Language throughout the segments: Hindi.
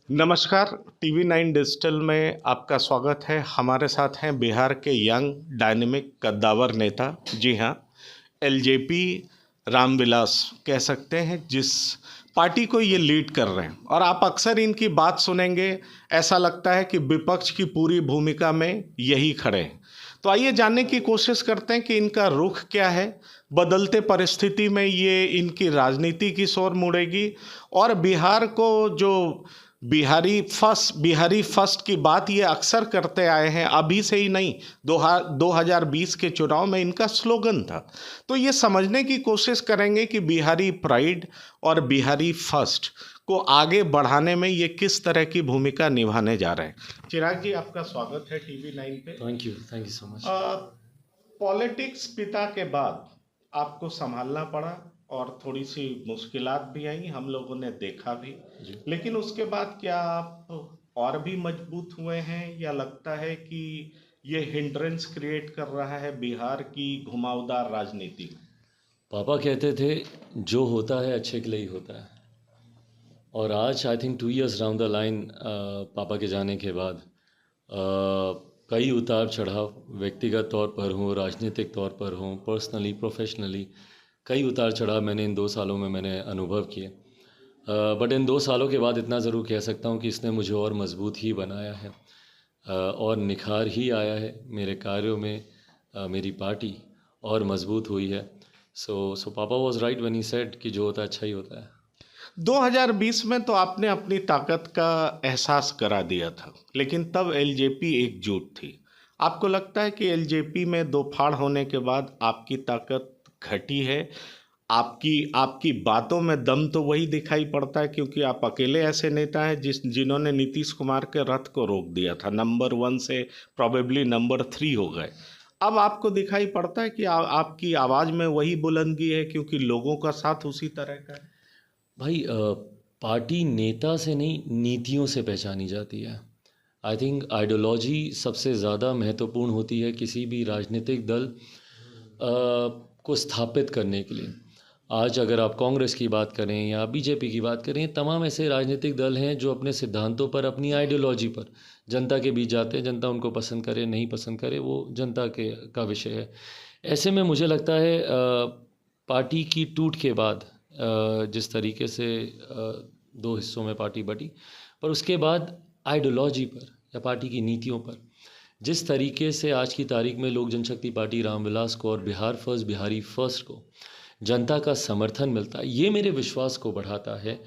नमस्कार। टीवी 9 डिजिटल में आपका स्वागत है। हमारे साथ हैं बिहार के यंग डायनेमिक कद्दावर नेता, जी हाँ, एलजेपी रामविलास कह सकते हैं, जिस पार्टी को ये लीड कर रहे हैं। और आप अक्सर इनकी बात सुनेंगे, ऐसा लगता है कि विपक्ष की पूरी भूमिका में यही खड़े हैं। तो आइए जानने की कोशिश करते हैं कि इनका रुख क्या है, बदलते परिस्थिति में ये इनकी राजनीति किस ओर मुड़ेगी, और बिहार को जो बिहारी फर्स्ट की बात ये अक्सर करते आए हैं, अभी से ही नहीं, 2020 के चुनाव में इनका स्लोगन था। तो ये समझने की कोशिश करेंगे कि बिहारी प्राइड और बिहारी फर्स्ट को आगे बढ़ाने में ये किस तरह की भूमिका निभाने जा रहे हैं। चिराग जी, आपका स्वागत है टीवी 9 पे। Thank you so much. Politics पिता के बाद आपको संभालना पड़ा और थोड़ी सी मुश्किलात भी आई, हम लोगों ने देखा भी। लेकिन उसके बाद क्या आप और भी मजबूत हुए हैं, या लगता है कि ये हिंड्रेंस क्रिएट कर रहा है बिहार की घुमावदार राजनीति में? पापा कहते थे जो होता है अच्छे के लिए ही होता है, और आज I think 2 years down the line पापा के जाने के बाद कई उतार चढ़ाव, व्यक्तिगत तौर पर हो, राजनीतिक तौर पर हो, पर्सनली प्रोफेशनली कई उतार चढ़ाव मैंने इन 2 सालों में मैंने अनुभव किए। बट इन 2 सालों के बाद इतना ज़रूर कह सकता हूँ कि इसने मुझे और मजबूत ही बनाया है, और निखार ही आया है मेरे कार्यों में। मेरी पार्टी और मजबूत हुई है। सो पापा was right when he said कि जो होता है अच्छा ही होता है। 2020 में तो आपने अपनी ताकत का एहसास करा दिया था, लेकिन तब एलजेपी एकजुट थी। आपको लगता है कि एलजेपी में दो फाड़ होने के बाद आपकी ताकत घटी है? आपकी आपकी बातों में दम तो वही दिखाई पड़ता है, क्योंकि आप अकेले ऐसे नेता हैं जिन्होंने नीतीश कुमार के रथ को रोक दिया था। नंबर 1 से प्रॉबेबली नंबर 3 हो गए। अब आपको दिखाई पड़ता है कि आपकी आवाज़ में वही बुलंदी है, क्योंकि लोगों का साथ उसी तरह का है। भाई पार्टी नेता से नहीं, नीतियों से पहचानी जाती है। आई थिंक आइडियोलॉजी सबसे ज़्यादा महत्वपूर्ण होती है किसी भी राजनीतिक दल को स्थापित करने के लिए। आज अगर आप कांग्रेस की बात करें या बीजेपी की बात करें, तमाम ऐसे राजनीतिक दल हैं जो अपने सिद्धांतों पर, अपनी आइडियोलॉजी पर जनता के बीच जाते हैं। जनता उनको पसंद करे नहीं पसंद करे, वो जनता का विषय है। ऐसे में मुझे लगता है पार्टी की टूट के बाद जिस तरीके से 2 हिस्सों में पार्टी बटी, पर उसके बाद आइडियोलॉजी पर या पार्टी की नीतियों पर जिस तरीके से आज की तारीख में लोक जनशक्ति पार्टी रामविलास को और बिहार फर्स्ट, बिहारी फर्स्ट को जनता का समर्थन मिलता है, ये मेरे विश्वास को बढ़ाता है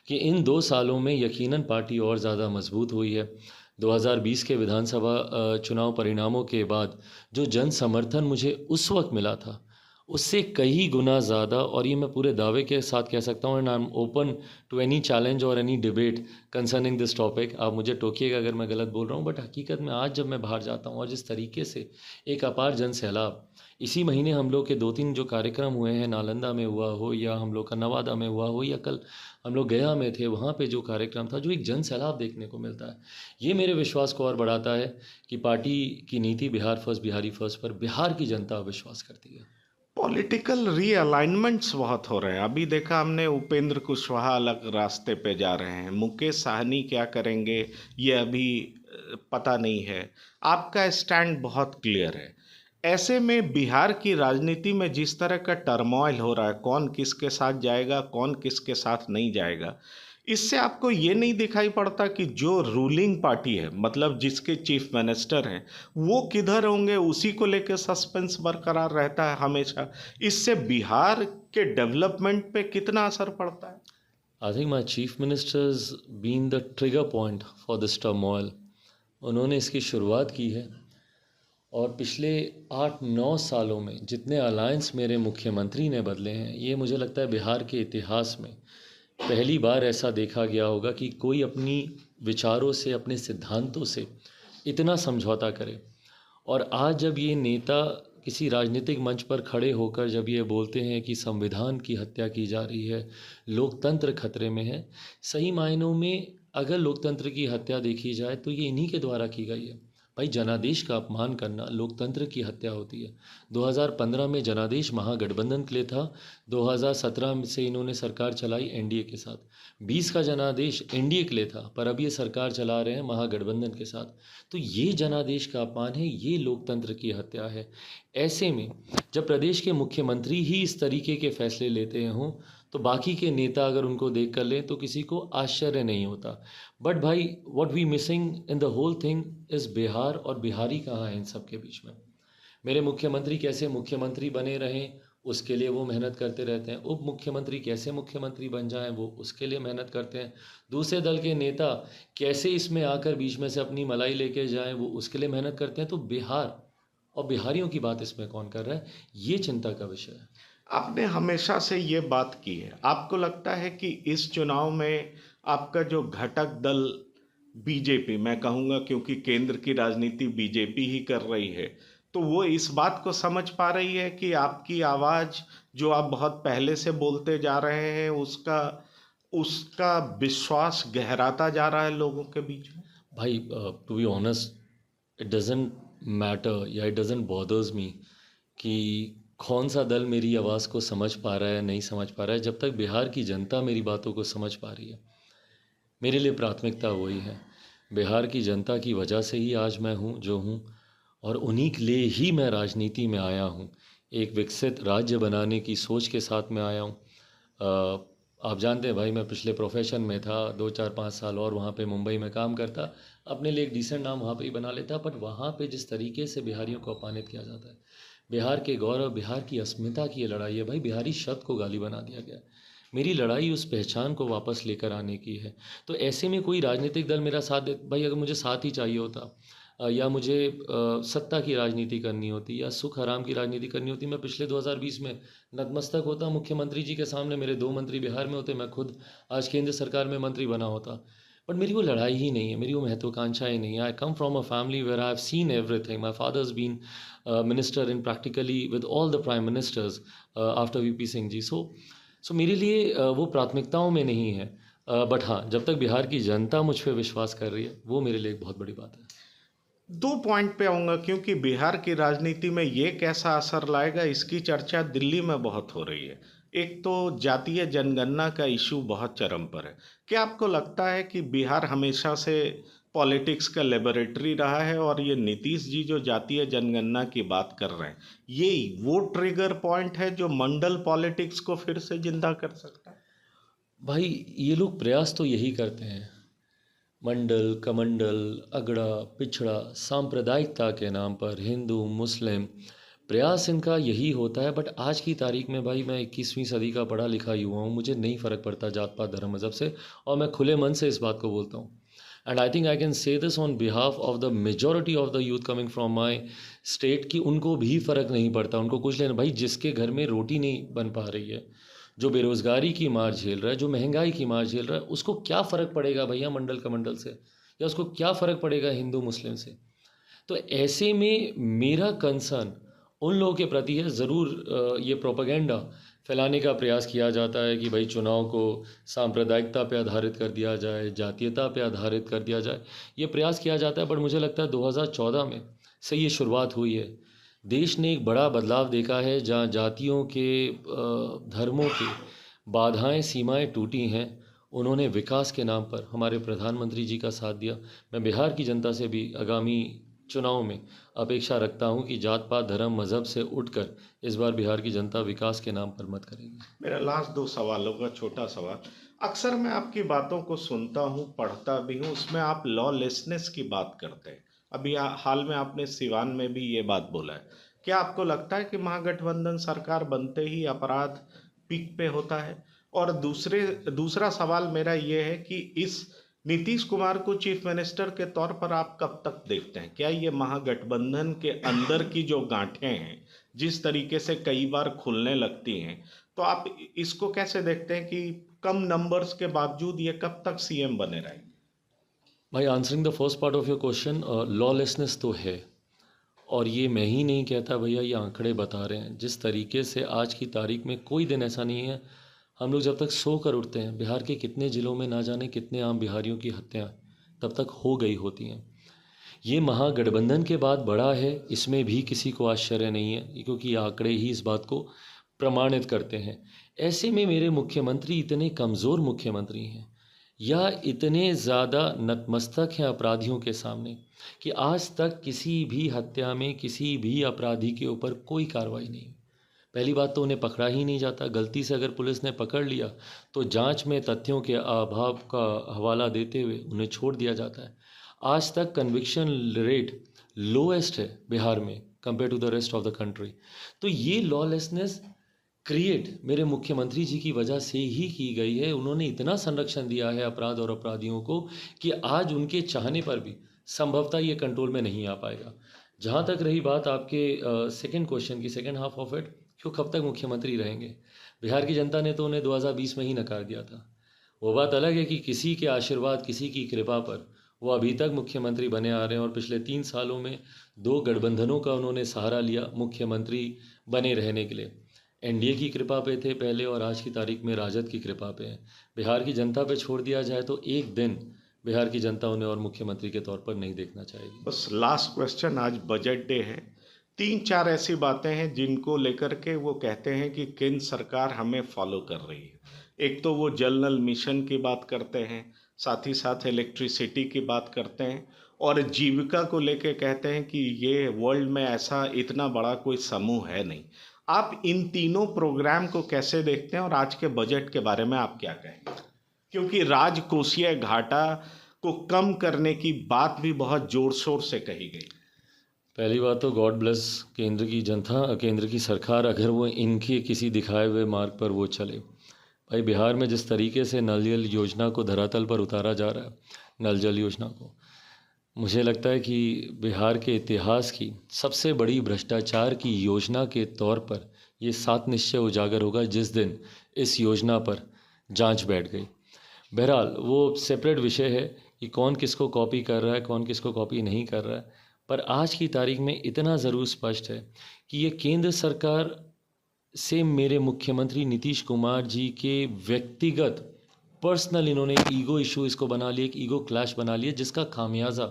कि इन 2 सालों में यकीनन पार्टी और ज़्यादा मजबूत हुई है। 2020 के विधानसभा चुनाव परिणामों के बाद जो जन समर्थन मुझे उस वक्त मिला था, उससे कई गुना ज़्यादा, और ये मैं पूरे दावे के साथ कह सकता हूँ, and I am open to any challenge और any debate concerning this topic. आप मुझे टोकिएगा अगर मैं गलत बोल रहा हूँ, बट हकीकत में आज जब मैं बाहर जाता हूँ और जिस तरीके से एक अपार जन सैलाब, इसी महीने हम लोग के 2-3 जो कार्यक्रम हुए हैं, नालंदा में हुआ हो या हम लोग का नवादा में हुआ हो या कल हम लोग गया में थे, वहाँ पे जो कार्यक्रम था, जो एक जन सैलाब देखने को मिलता है, ये मेरे विश्वास को और बढ़ाता है कि पार्टी की नीति बिहार फर्स्ट, बिहारी फर्स्ट पर बिहार की जनता विश्वास करती है। पॉलिटिकल रीअलाइनमेंट्स बहुत हो रहे हैं। अभी देखा हमने, उपेंद्र कुशवाहा अलग रास्ते पे जा रहे हैं, मुकेश साहनी क्या करेंगे ये अभी पता नहीं है। आपका स्टैंड बहुत क्लियर है। ऐसे में बिहार की राजनीति में जिस तरह का टर्मोइल हो रहा है, कौन किसके साथ जाएगा, कौन किसके साथ नहीं जाएगा, इससे आपको ये नहीं दिखाई पड़ता कि जो रूलिंग पार्टी है, मतलब जिसके चीफ मिनिस्टर हैं, वो किधर होंगे, उसी को लेकर सस्पेंस बरकरार रहता है हमेशा। इससे बिहार के डेवलपमेंट पे कितना असर पड़ता है? I think my chief minister's been the trigger point for this turmoil. उन्होंने इसकी शुरुआत की है, और पिछले 8-9 सालों में जितने अलायंस मेरे मुख्यमंत्री ने बदले हैं, ये मुझे लगता है बिहार के इतिहास में पहली बार ऐसा देखा गया होगा कि कोई अपनी विचारों से, अपने सिद्धांतों से इतना समझौता करे। और आज जब ये नेता किसी राजनीतिक मंच पर खड़े होकर जब ये बोलते हैं कि संविधान की हत्या की जा रही है, लोकतंत्र खतरे में है, सही मायनों में अगर लोकतंत्र की हत्या देखी जाए तो ये इन्हीं के द्वारा की गई है। भाई जनादेश का अपमान करना लोकतंत्र की हत्या होती है। 2015 में जनादेश महागठबंधन के लिए था, 2017 से इन्होंने सरकार चलाई एनडीए के साथ। 20 का जनादेश एनडीए के लिए था, पर अब ये सरकार चला रहे हैं महागठबंधन के साथ। तो ये जनादेश का अपमान है, ये लोकतंत्र की हत्या है। ऐसे में जब प्रदेश के मुख्यमंत्री ही इस तरीके के फैसले लेते हों, तो बाकी के नेता अगर उनको देख कर लें तो किसी को आश्चर्य नहीं होता। बट भाई what we missing in the whole thing is Bihar, और बिहारी कहाँ है इन सब के बीच में। मेरे मुख्यमंत्री कैसे मुख्यमंत्री बने रहें उसके लिए वो मेहनत करते रहते हैं, उप मुख्यमंत्री कैसे मुख्यमंत्री बन जाएं वो उसके लिए मेहनत करते हैं, दूसरे दल के नेता कैसे इसमें आकर बीच में से अपनी मलाई लेके जाएं वो उसके लिए मेहनत करते हैं। तो बिहार और बिहारियों की बात इसमें कौन कर रहा है, ये चिंता का विषय है। आपने हमेशा से ये बात की है, आपको लगता है कि इस चुनाव में आपका जो घटक दल बीजेपी, मैं कहूँगा क्योंकि केंद्र की राजनीति बीजेपी ही कर रही है, तो वो इस बात को समझ पा रही है कि आपकी आवाज़ जो आप बहुत पहले से बोलते जा रहे हैं उसका उसका विश्वास गहराता जा रहा है लोगों के बीच में? भाई to be honest, it doesn't matter या इट डजेंट बॉदर्स मी कि कौन सा दल मेरी आवाज़ को समझ पा रहा है नहीं समझ पा रहा है, जब तक बिहार की जनता मेरी बातों को समझ पा रही है। मेरे लिए प्राथमिकता वही है। बिहार की जनता की वजह से ही आज मैं हूँ जो हूँ, और उन्हीं के लिए ही मैं राजनीति में आया हूँ। एक विकसित राज्य बनाने की सोच के साथ में आया हूँ। आप जानते हैं भाई, मैं पिछले प्रोफेशन में था 2 4 5 साल, और वहाँ पे मुंबई में काम करता, अपने लिए एक डिसेंट नाम वहाँ पे ही बना लेता। बट वहाँ पे जिस तरीके से बिहारियों को अपमानित किया जाता है, बिहार के गौरव, बिहार की अस्मिता की ये लड़ाई है भाई। बिहारी शब्द को गाली बना दिया गया। मेरी लड़ाई उस पहचान को वापस लेकर आने की है। तो ऐसे में कोई राजनीतिक दल मेरा साथ दे, भाई अगर मुझे साथ ही चाहिए होता, या मुझे सत्ता की राजनीति करनी होती या सुख आराम की राजनीति करनी होती, मैं पिछले 2020 में नतमस्तक होता मुख्यमंत्री जी के सामने। मेरे 2 मंत्री बिहार में होते, मैं खुद आज केंद्र सरकार में मंत्री बना होता। बट मेरी वो लड़ाई ही नहीं है, मेरी वो महत्वाकांक्षा ही नहीं है। I come from a family where I have seen everything. My father has been minister in practically with all the prime ministers after VP Singh ji. So मेरे लिए वो प्राथमिकताओं में नहीं है। बट हाँ, जब तक बिहार की जनता मुझ पर विश्वास कर रही है, वो मेरे लिए एक बहुत बड़ी बात है। 2 पॉइंट पे आऊँगा, क्योंकि बिहार की राजनीति में ये कैसा असर लाएगा इसकी चर्चा दिल्ली में बहुत हो रही है। एक तो जातीय जनगणना का इशू बहुत चरम पर है। क्या आपको लगता है कि बिहार हमेशा से पॉलिटिक्स का लेबोरेटरी रहा है और ये नीतीश जी जो जातीय जनगणना की बात कर रहे हैं, ये वो ट्रिगर पॉइंट है जो मंडल पॉलिटिक्स को फिर से जिंदा कर सकता है? भाई ये लोग प्रयास तो यही करते हैं, मंडल कमंडल, अगड़ा पिछड़ा, सांप्रदायिकता के नाम पर हिंदू मुस्लिम, प्रयास इनका यही होता है। बट आज की तारीख में भाई मैं 21वीं सदी का पढ़ा लिखा युवा हूँ, मुझे नहीं फ़र्क पड़ता जात पात धर्म मज़हब से, और मैं खुले मन से इस बात को बोलता हूँ। And I think I can say this on behalf of the majority of the youth coming from my state, कि उनको भी फ़र्क नहीं पड़ता, उनको कुछ लेना। भाई जिसके घर में रोटी नहीं बन पा रही है, जो बेरोज़गारी की मार झेल रहा है, जो महंगाई की मार झेल रहा है, उसको क्या फ़र्क पड़ेगा भैया मंडल कमंडल से, या उसको क्या फ़र्क पड़ेगा हिंदू मुस्लिम से। तो ऐसे में मेरा कंसर्न उन लोगों के प्रति है। ज़रूर ये प्रोपेगेंडा फैलाने का प्रयास किया जाता है कि भाई चुनाव को सांप्रदायिकता पे आधारित कर दिया जाए, जातीयता पे आधारित कर दिया जाए, ये प्रयास किया जाता है। बट मुझे लगता है 2014 में से ये शुरुआत हुई है। देश ने एक बड़ा बदलाव देखा है, जहाँ जातियों के धर्मों की बाधाएं सीमाएं टूटी हैं। उन्होंने विकास के नाम पर हमारे प्रधानमंत्री जी का साथ दिया। मैं बिहार की जनता से भी आगामी चुनाव में अपेक्षा रखता हूं कि जात पात धर्म मज़हब से उठकर इस बार बिहार की जनता विकास के नाम पर मत करेगी। मेरा लास्ट 2 सवालों का छोटा सवाल। अक्सर मैं आपकी बातों को सुनता हूँ, पढ़ता भी हूँ, उसमें आप लॉलेसनेस की बात करते हैं। अभी हाल में आपने सिवान में भी ये बात बोला है। क्या आपको लगता है कि महागठबंधन सरकार बनते ही अपराध पीक पे होता है? और दूसरा सवाल मेरा ये है कि इस नीतीश कुमार को चीफ मिनिस्टर के तौर पर आप कब तक देखते हैं? क्या ये महागठबंधन के अंदर की जो गांठें हैं, जिस तरीके से कई बार खुलने लगती हैं, तो आप इसको कैसे देखते हैं कि कम नंबर्स के बावजूद ये कब तक सीएम बने रहेंगे? भाई answering the first part of your question, lawlessness तो है, और ये मैं ही नहीं कहता भैया, ये आंकड़े बता रहे हैं। जिस तरीके से आज की तारीख में कोई दिन ऐसा नहीं है, हम लोग जब तक सो कर उठते हैं, बिहार के कितने ज़िलों में ना जाने कितने आम बिहारियों की हत्याएं तब तक हो गई होती हैं। ये महागठबंधन के बाद बढ़ा है, इसमें भी किसी को आश्चर्य नहीं है, क्योंकि आंकड़े ही इस बात को प्रमाणित करते हैं। ऐसे में मेरे मुख्यमंत्री इतने कमज़ोर मुख्यमंत्री हैं या इतने ज़्यादा नतमस्तक हैं अपराधियों के सामने कि आज तक किसी भी हत्या में किसी भी अपराधी के ऊपर कोई कार्रवाई नहीं हुई। पहली बात तो उन्हें पकड़ा ही नहीं जाता। गलती से अगर पुलिस ने पकड़ लिया तो जांच में तथ्यों के अभाव का हवाला देते हुए उन्हें छोड़ दिया जाता है। आज तक कन्विक्शन रेट लोएस्ट है बिहार में compare to the rest of the country. तो ये लॉलेसनेस क्रिएट मेरे मुख्यमंत्री जी की वजह से ही की गई है। उन्होंने इतना संरक्षण दिया है अपराध और अपराधियों को कि आज उनके चाहने पर भी संभवतः ये कंट्रोल में नहीं आ पाएगा। जहाँ तक रही बात आपके सेकंड क्वेश्चन की, सेकंड हाफ ऑफ इट, क्यों कब तक मुख्यमंत्री रहेंगे? बिहार की जनता ने तो उन्हें 2020 में ही नकार दिया था। वो बात अलग है कि किसी के आशीर्वाद, किसी की कृपा पर वो अभी तक मुख्यमंत्री बने आ रहे हैं और पिछले 3 सालों में 2 गठबंधनों का उन्होंने सहारा लिया मुख्यमंत्री बने रहने के लिए। एनडीए की कृपा पे थे पहले और आज की तारीख में राजद की कृपा पे हैं। बिहार की जनता पे छोड़ दिया जाए तो एक दिन बिहार की जनता उन्हें और मुख्यमंत्री के तौर पर नहीं देखना चाहेगी। बस लास्ट क्वेश्चन, आज बजट डे है, 3-4 ऐसी बातें हैं जिनको लेकर के वो कहते हैं कि केंद्र सरकार हमें फॉलो कर रही है। एक तो वो जल नल मिशन की बात करते हैं, साथ ही साथ इलेक्ट्रिसिटी की बात करते हैं, और जीविका को लेके कहते हैं कि ये वर्ल्ड में ऐसा इतना बड़ा कोई समूह है नहीं। आप इन तीनों प्रोग्राम को कैसे देखते हैं और आज के बजट के बारे में आप क्या कहेंगे? क्योंकि राजकोषीय घाटा को कम करने की बात भी बहुत जोर शोर से कही गई। पहली बात तो गॉड ब्लेस केंद्र की जनता, केंद्र की सरकार, अगर वो इनके किसी दिखाए हुए मार्ग पर वो चले। भाई बिहार में जिस तरीके से नल जल योजना को धरातल पर उतारा जा रहा है, नल जल योजना को, मुझे लगता है कि बिहार के इतिहास की सबसे बड़ी भ्रष्टाचार की योजना के तौर पर ये 7 निश्चय उजागर होगा जिस दिन इस योजना पर जांच बैठ गई। बहरहाल वो सेपरेट विषय है कि कौन किसको कॉपी कर रहा है, कौन किसको कॉपी नहीं कर रहा है, पर आज की तारीख में इतना ज़रूर स्पष्ट है कि ये केंद्र सरकार से मेरे मुख्यमंत्री नीतीश कुमार जी के व्यक्तिगत पर्सनल इन्होंने एक ईगो इशू इसको बना लिया, एक ईगो क्लैश बना लिया, जिसका खामियाजा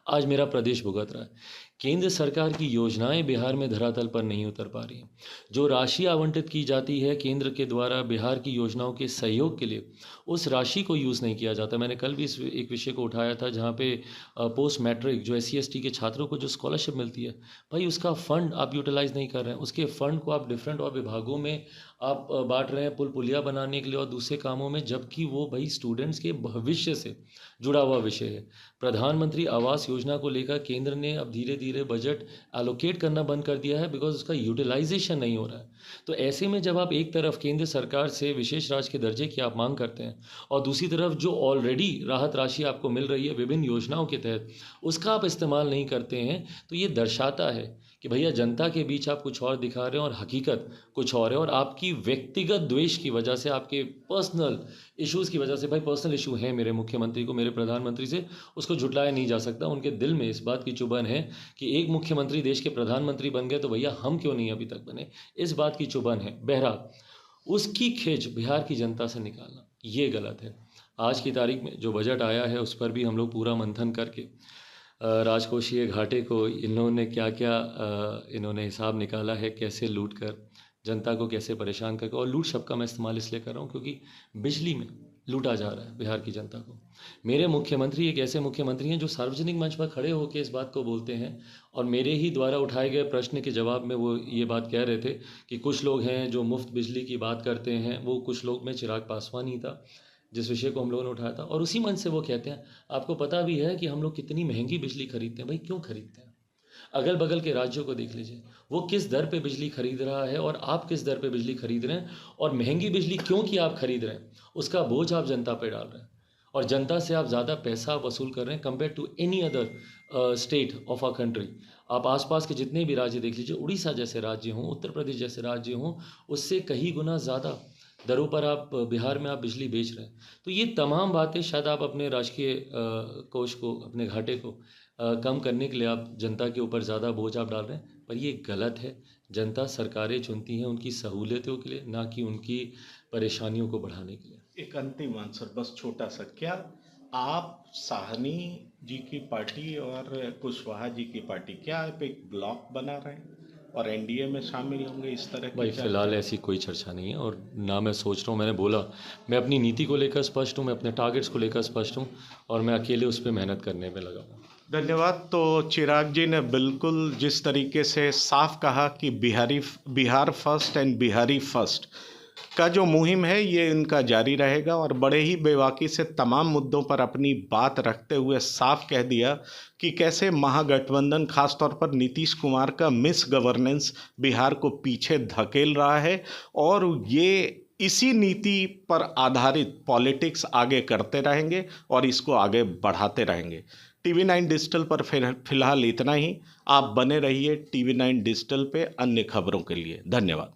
आज मेरा प्रदेश भुगत रहा है। केंद्र सरकार की योजनाएं बिहार में धरातल पर नहीं उतर पा रही हैं। जो राशि आवंटित की जाती है केंद्र के द्वारा बिहार की योजनाओं के सहयोग के लिए, उस राशि को यूज़ नहीं किया जाता। मैंने कल भी इस एक विषय को उठाया था जहाँ पे पोस्ट मैट्रिक जो SC/ST के छात्रों को जो स्कॉलरशिप मिलती है, भाई उसका फ़ंड आप यूटिलाइज़ नहीं कर रहे हैं। उसके फ़ंड को आप डिफरेंट और विभागों में आप बांट रहे हैं पुल पुलिया बनाने के लिए और दूसरे कामों में, जबकि वो भाई स्टूडेंट्स के भविष्य से जुड़ा हुआ विषय है। प्रधानमंत्री आवास योजना को लेकर केंद्र ने अब धीरे धीरे बजट एलोकेट करना बंद कर दिया है बिकॉज उसका यूटिलाइजेशन नहीं हो रहा है। तो ऐसे में जब आप एक तरफ केंद्र सरकार से विशेष राज्य के दर्जे की आप मांग करते हैं और दूसरी तरफ जो ऑलरेडी राहत राशि आपको मिल रही है विभिन्न योजनाओं के तहत, उसका आप इस्तेमाल नहीं करते हैं, तो ये दर्शाता है कि भैया जनता के बीच आप कुछ और दिखा रहे हैं और हकीकत कुछ और है। और आपकी व्यक्तिगत द्वेष की वजह से, आपके पर्सनल इश्यूज़ की वजह से, भाई पर्सनल इशू है मेरे मुख्यमंत्री को मेरे प्रधानमंत्री से, उसको झुटलाया नहीं जा सकता। उनके दिल में इस बात की चुभन है कि एक मुख्यमंत्री देश के प्रधानमंत्री बन गए तो भैया हम क्यों नहीं अभी तक बने, इस बात की चुभन है। बहरहाल उसकी खींच बिहार की जनता से निकालना ये गलत है। आज की तारीख में जो बजट आया है उस पर भी हम लोग पूरा मंथन करके राजकोषीय घाटे को इन्होंने क्या क्या इन्होंने हिसाब निकाला है, कैसे लूट कर जनता को कैसे परेशान करके, और लूट शब्द का मैं इस्तेमाल इसलिए कर रहा हूँ क्योंकि बिजली में लूटा जा रहा है बिहार की जनता को। मेरे मुख्यमंत्री एक ऐसे मुख्यमंत्री हैं जो सार्वजनिक मंच पर खड़े होकर इस बात को बोलते हैं और मेरे ही द्वारा उठाए गए प्रश्न के जवाब में वो ये बात कह रहे थे कि कुछ लोग हैं जो मुफ्त बिजली की बात करते हैं। वो कुछ लोग में चिराग पासवान ही था जिस विषय को हम लोगों ने उठाया था, और उसी मंच से वो कहते हैं आपको पता भी है कि हम लोग कितनी महंगी बिजली खरीदते हैं। भाई क्यों खरीदते हैं? अगल बगल के राज्यों को देख लीजिए, वो किस दर पे बिजली खरीद रहा है और आप किस दर पे बिजली खरीद रहे हैं, और महंगी बिजली क्यों की आप खरीद रहे हैं उसका बोझ आप जनता पे डाल रहे हैं और जनता से आप ज़्यादा पैसा वसूल कर रहे हैं compare to any other state of our country. आप आसपास के जितने भी राज्य देख लीजिए, उड़ीसा जैसे राज्य हों, उत्तर प्रदेश जैसे राज्य हों, उससे कहीं गुना ज़्यादा दरों पर आप बिहार में आप बिजली बेच रहे हैं। तो ये तमाम बातें शायद आप अपने राजकीय कोष को, अपने घाटे को कम करने के लिए आप जनता के ऊपर ज़्यादा बोझ आप डाल रहे हैं, पर ये गलत है। जनता सरकारें चुनती हैं उनकी सहूलियतों के लिए, ना कि उनकी परेशानियों को बढ़ाने के लिए। एक अंतिम आंसर बस छोटा सा, क्या आप साहनी जी की पार्टी और कुशवाहा जी की पार्टी, क्या आप एक ब्लॉक बना रहे हैं और एनडीए में शामिल होंगे, इस तरह की भाई चर्चा? फ़िलहाल ऐसी कोई चर्चा नहीं है और ना मैं सोच रहा हूँ। मैंने बोला मैं अपनी नीति को लेकर स्पष्ट हूँ, मैं अपने टारगेट्स को लेकर स्पष्ट हूँ और मैं अकेले उस पर मेहनत करने में लगा हूँ। धन्यवाद। तो चिराग जी ने बिल्कुल जिस तरीके से साफ कहा कि Bihar first and Bihari first का जो मुहिम है ये इनका जारी रहेगा, और बड़े ही बेबाकी से तमाम मुद्दों पर अपनी बात रखते हुए साफ कह दिया कि कैसे महागठबंधन खासतौर पर नीतीश कुमार का मिस गवर्नेंस बिहार को पीछे धकेल रहा है, और ये इसी नीति पर आधारित पॉलिटिक्स आगे करते रहेंगे और इसको आगे बढ़ाते रहेंगे। TV9 डिजिटल पर फिलहाल इतना ही। आप बने रहिए TV9 डिजिटल पे अन्य खबरों के लिए। धन्यवाद।